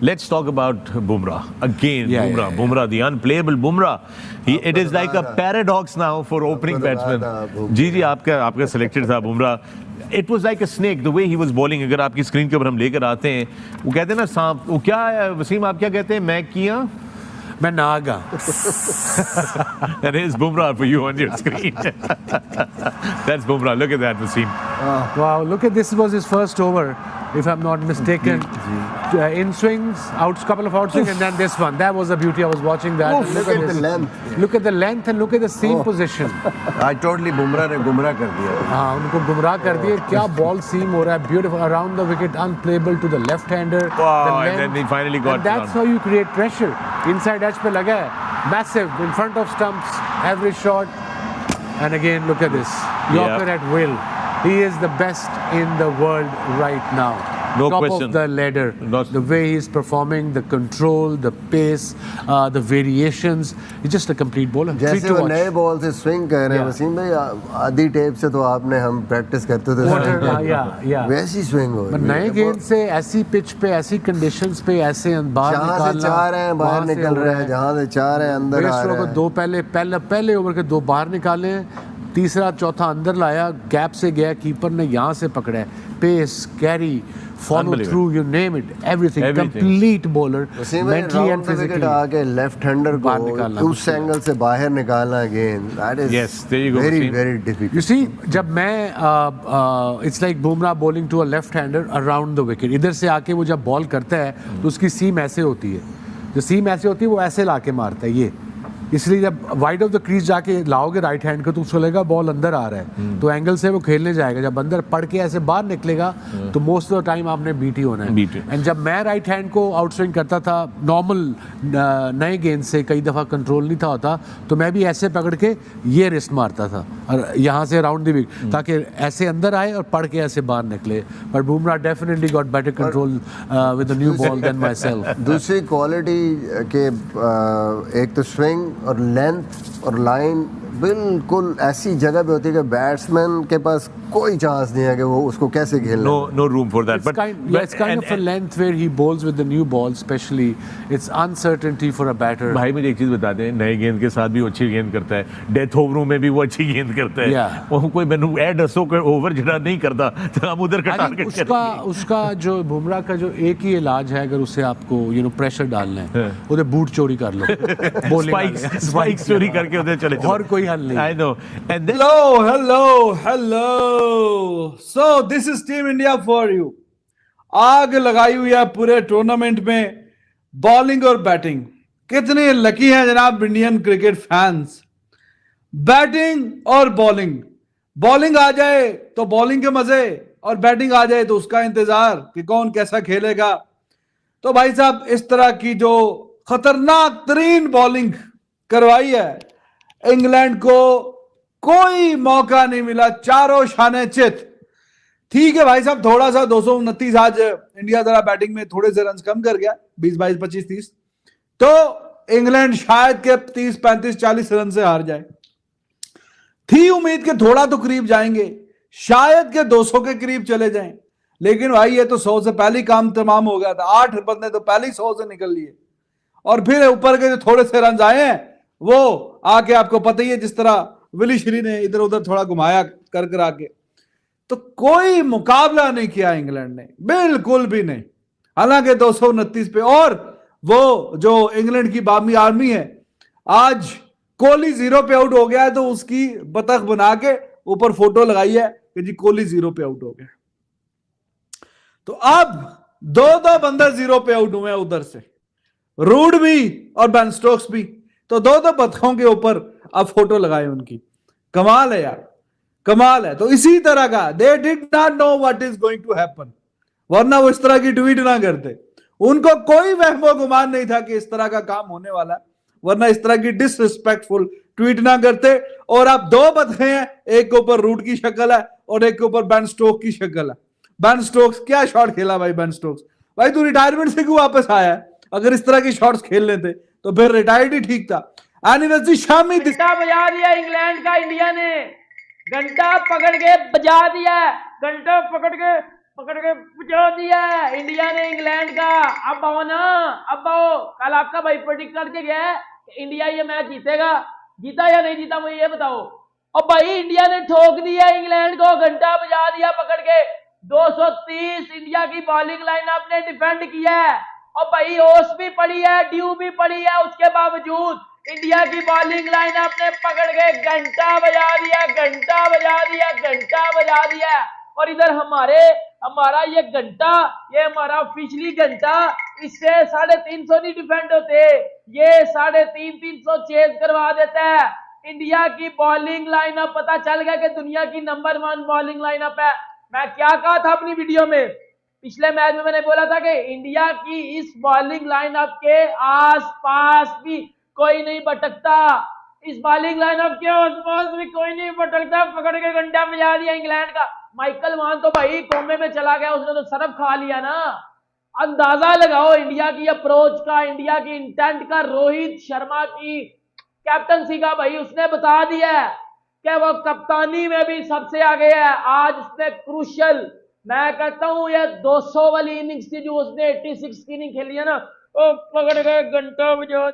Let's talk about Bumrah again. Yeah, Bumrah, yeah. Bumrah, the unplayable Bumrah. It is like a paradox now for opening batsmen. जी जी, आपका selected था Bumrah. It was like a snake the way he was bowling. अगर आपकी screen के ऊपर हम लेकर आते हैं, वो कहते हैं ना सांप, वो क्या है वसीम, आप क्या कहते हैं? मैं किया, मैं Naga. That is Bumrah for you on your screen. That's Bumrah. Look at that, Wasim. Wow, look at this. Was his first over, if I'm not mistaken. In swings, couple of outswings, and then this one. That was a beauty. I was watching that. Look at the length. Look at the length and look at the seam position. I totally Bumrah ने गुमराह कर दिया. हाँ, उनको गुमराह कर दिए. क्या ball seam हो रहा है? Beautiful around the wicket, unplayable to the left-hander. Wow, and then he finally got and that's how you create pressure. Inside edge पे लगा है. Massive in front of stumps. Every shot. And again, look at this. Yorker at will. He is the best in the world right now. No Top question. of the ladder. The way he's performing, the control, the pace, the variations. He's just a complete bowler. जैसे वो नए ball से swing कर रहे हैं वसीम भाई, आधी tape से तो आपने हम प्रैक्टिस करते थे, वैसी स्विंग हो रही है. नए गेंद से ऐसी पिच पे, ऐसी कंडीशंस पे, ऐसे बाहर जहाँ से चाह रहे हैं बाहर निकल रहे हैं, जहाँ से चाह रहे हैं अंदर आ रहे हैं. दो पहले ओवर के दो बाहर निकाले हैं, तीसरा चौथा अंदर लाया, गैप से गया, कीपर ने यहाँ से पकड़ा है. Pace, carry, follow through, you name it, everything. Complete bowler, mentally and physically. आके लेफ्ट हैंडर को उस एंगल से बाहर निकालना गेंद, that is very very difficult. You see, जब मैं it's like Bumrah bowling to a left hander around the wicket. इधर से आके वो जब बॉल करता है तो उसकी सीम ऐसे होती है, जो सीम ऐसे होती है वो ऐसे लाके मारता है ये. इसलिए जब वाइड ऑफ द क्रीज जाके लाओगे राइट हैंड को तो उसको लगेगा बॉल अंदर आ रहा है, तो एंगल से वो खेलने जाएगा. जब अंदर पड़ के ऐसे बाहर निकलेगा तो मोस्ट ऑफ द टाइम आपने बीट ही होना है. एंड जब मैं राइट हैंड को आउट स्विंग करता था नॉर्मल नए गेंद से, कई दफ़ा कंट्रोल नहीं था होता, तो मैं भी ऐसे पकड़ के ये रिस्ट मारता था और यहाँ से अराउंड द विकेट, ताकि ऐसे अंदर आए और पड़ के ऐसे बाहर निकले. But Bumrah definitely got better control with the new ball than myself. दूसरी क्वालिटी के एक तो स्विंग और लेंथ और लाइन बिल्कुल ऐसी जगह पे होती है कि बैट्समैन के पास कोई चांस नहीं है कि वो उसको कैसे खेलना. No room for that. It's kind of a length where he bowls with the new ball, especially. It's uncertainty for a batter. भाई मुझे एक चीज बता दें, नए गेंद के साथ भी वो अच्छी गेंद करता है, डेथ ओवरों में भी वो अच्छी गेंद करता है. वो कोई मैंने ऐड असो का ओवर जड़ा नहीं करता तो हम उधर का टारगेट करेंगे. उसका जो बुमराह का जो एक ही इलाज है, अगर उसे आपको प्रेशर डालना है, उधर बूट चोरी कर लो, स्पाइक्स चोरी करके उधर चले जाओ, और कोई हल नहीं. I know. And then hello. So this is Team India for you. आग लगाई हुई है पूरे टूर्नामेंट में, बॉलिंग और बैटिंग. कितने लकी हैं जनाब इंडियन क्रिकेट फैंस. बैटिंग और बॉलिंग आ जाए तो बॉलिंग के मजे, और बैटिंग आ जाए तो उसका इंतजार कि कौन कैसा खेलेगा. तो भाई साहब, इस तरह की जो खतरनाक तरीन बॉलिंग करवाई है, इंग्लैंड को कोई मौका नहीं मिला, चारों शाने चित. ठीक है भाई साहब, थोड़ा सा 229 आज इंडिया जरा बैटिंग में थोड़े से रन कम कर गया, 20 22 25 30, तो इंग्लैंड शायद के 30 35 40 रन से हार जाए. थी उम्मीद के थोड़ा तो करीब जाएंगे, शायद के 200 के करीब चले जाएं, लेकिन भाई ये तो 100 से पहले काम तमाम हो गया था. 8 बंदे तो पहले ही 100 से निकल लिए, और फिर ऊपर के जो थोड़े से रन आए हैं वो आके आपको पता ही है, जिस तरह विली श्री ने इधर उधर थोड़ा घुमाया कर कर आके, तो कोई मुकाबला नहीं किया इंग्लैंड ने, बिल्कुल भी नहीं. हालांकि 229 पे, और वो जो इंग्लैंड की बामी आर्मी है, आज कोहली 0 पे आउट हो गया है तो उसकी बतख बना के ऊपर फोटो लगाई है कि जी कोहली 0 पे आउट हो गया. तो अब दो बंदे 0 पे आउट हुए हैं उधर से, रूड भी और बेन स्टोक्स भी, तो दो बतखों के ऊपर अब फोटो लगाए उनकी. कमाल है यार, कमाल है. तो इसी तरह का they did not know what is going to happen, वरना वो इस तरह की ट्वीट ना करते. उनको कोई वहमो गुमान नहीं था कि इस तरह का काम होने वाला, वरना इस तरह की डिसरिस्पेक्टफुल ट्वीट ना करते. और अब 2 बतखे हैं, एक के ऊपर रूट की शक्ल है और एक के ऊपर बेन स्टोक्स की शक्ल है. बेन स्टोक्स क्या शॉट खेला भाई. बेन स्टोक्स भाई, तू रिटायरमेंट से क्यों वापस आया है? अगर इस तरह की शॉट्स खेल लेते तो फिर रिटायर्ड ही ठीक था. एनिवर्सरी शामी घंटा बजा दिया इंग्लैंड का, इंडिया ने घंटा पकड़ के बजा दिया, घंटा पकड़ के पकड़ के पहुंचा दिया है इंडिया ने इंग्लैंड का। अब आओ ना, अब आओ। कल आपका भाई प्रेडिक्ट करके गया है कि इंडिया ये मैच जीतेगा, जीता या नहीं जीता मुझे ये बताओ। और भाई इंडिया ने ठोक दिया इंग्लैंड को, घंटा बजा दिया पकड़ के। 230 इंडिया की बॉलिंग लाइनअप ने डिफेंड किया है, और भाई ओस भी पड़ी है, ड्यू भी पड़ी है, उसके बावजूद इंडिया की बॉलिंग लाइनअप ने पकड़ के घंटा बजा दिया, घंटा बजा दिया, घंटा बजा दिया। और इधर हमारा ये घंटा, ये हमारा ऑफिशियली घंटा, इससे 350 नहीं डिफेंड होते, ये 350 चेज करवा देता है। इंडिया की बॉलिंग लाइनअप पता चल गया कि दुनिया की नंबर 1 बॉलिंग लाइनअप है। मैं क्या कहा था अपनी वीडियो में, पिछले मैच में मैंने बोला था कि इंडिया की इस बॉलिंग लाइनअप के आसपास भी कोई नहीं भटकता, इस बॉलिंग लाइनअप के आसपास भी कोई नहीं भटकता। पकड़ के घंटा बजा दिया इंग्लैंड का। माइकल वॉन तो भाई कोमे में चला गया, उसने तो सरफ खा लिया ना। अंदाजा लगाओ इंडिया की अप्रोच का, इंडिया की इंटेंट का, रोहित शर्मा की कैप्टनसी का। भाई उसने बता दिया है कि वो कप्तानी में भी सबसे आगे है। आज उसने क्रूशियल, मैं कहता हूं ये 200 वाली इनिंग्स थी जो उसने 86 की इनिंग खेली है ना, वो पकड़ के घंटा बजा